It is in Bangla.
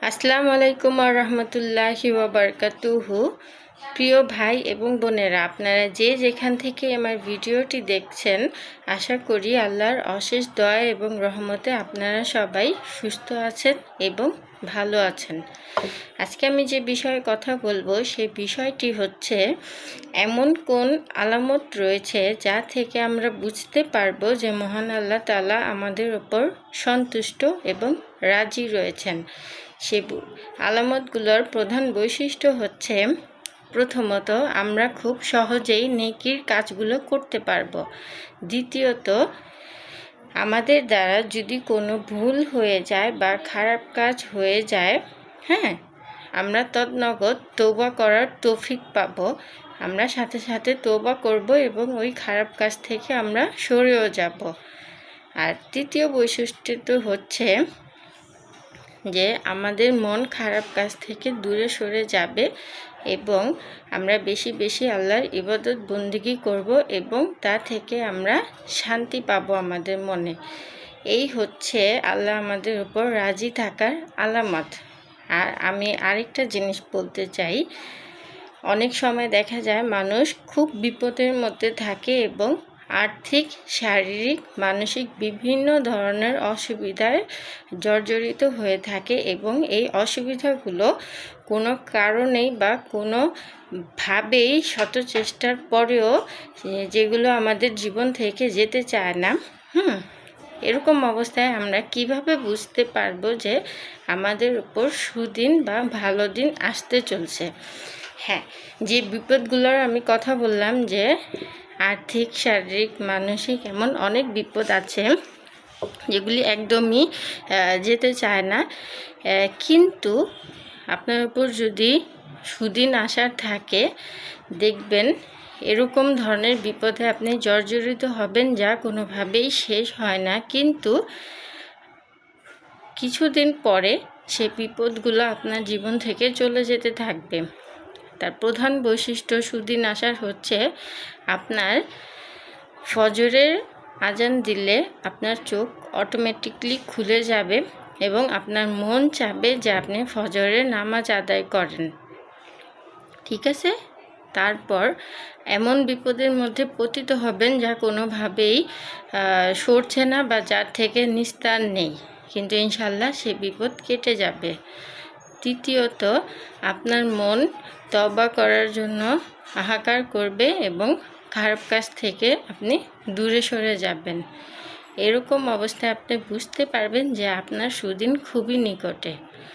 আসসালামু আলাইকুম ওয়া রাহমাতুল্লাহি ওয়া বারাকাতুহু। প্রিয় ভাই এবং বোনেরা, আপনারা যে যেখান থেকে আমার ভিডিওটি দেখছেন, আশা করি আল্লাহর অশেষ দয়া এবং রহমতে আপনারা সবাই সুস্থ আছেন এবং ভালো আছেন। আজকে আমি যে বিষয়ে কথা বলবো সেই বিষয়টি হচ্ছে, এমন কোন আলামত রয়েছে যা থেকে আমরা বুঝতে পারবো যে মহান আল্লাহ তাআলা আমাদের ওপর সন্তুষ্ট এবং রাজি রয়েছেন। সে আলামতগুলোর প্রধান বৈশিষ্ট্য হচ্ছে, প্রথমত আমরা খুব সহজেই নেকির কাজগুলো করতে পারবো। দ্বিতীয়ত, আমাদের দ্বারা যদি কোনো ভুল হয়ে যায় বা খারাপ কাজ হয়ে যায়, আমরা তৎনগদ তওবা করার তৌফিক পাবো। আমরা সাথে সাথে তওবা করব এবং ওই খারাপ কাজ থেকে আমরা সরেও যাব। আর তৃতীয় বৈশিষ্ট্য হচ্ছে যে আমাদের মন খারাপ কাজ থেকে দূরে সরে যাবে এবং আমরা বেশি বেশি আল্লাহর ইবাদত বন্দেগী করব এবং তা থেকে আমরা শান্তি পাবো আমাদের মনে। এই হচ্ছে আল্লাহ আমাদের উপর রাজি থাকার আলামত। আর আমি আরেকটা জিনিস বলতে চাই, অনেক সময় দেখা যায় মানুষ খুব বিপদের মধ্যে থাকে এবং আর্থিক, শারীরিক, মানসিক বিভিন্ন ধরনের অসুবিধায় জর্জরিত হয়ে থাকে এবং এই অসুবিধাগুলো কোনো কারণেই বা কোনোভাবেই শত চেষ্টার পরেও যেগুলো আমাদের জীবন থেকে যেতে চায় না। এরকম অবস্থায় আমরা কিভাবে বুঝতে পারবো যে আমাদের উপর সুদিন বা ভালো দিন আসতে চলছে? যে বিপদগুলোর আমি কথা বললাম, যে আর্থিক, শারীরিক, মানসিক, এমন অনেক বিপদ আছে যেগুলি একদমই যেতে চায় না, কিন্তু আপনার উপর যদি সুদিন আসার থাকে, দেখবেন এরকম ধরনের বিপদে আপনি জর্জরিত হবেন যা কোনোভাবেই শেষ হয় না, কিন্তু কিছুদিন পরে সে বিপদগুলো আপনার জীবন থেকে চলে যেতে থাকবে। তার প্রধান বৈশিষ্ট্য সুদিন আসার হচ্ছে, আপনার ফজরের আজান দিলে আপনার চোখ অটোমেটিকলি খুলে যাবে এবং আপনার মন চাবে যে আপনি ফজরের নামাজ আদায় করেন। ঠিক আছে? তারপর এমন বিপদের মধ্যে পতিত হবেন যা কোনোভাবেই সরছে না বা যার থেকে নিস্তার নেই, কিন্তু ইনশাল্লাহ সে বিপদ কেটে যাবে। তৃতীয়ত, আপনার মন তওবা করার জন্য হাহাকার করবে এবং খারাপ কাজ থেকে আপনি দূরে সরে যাবেন। এরকম অবস্থায় আপনি বুঝতে পারবেন যে আপনার সুদিন খুবই নিকটে।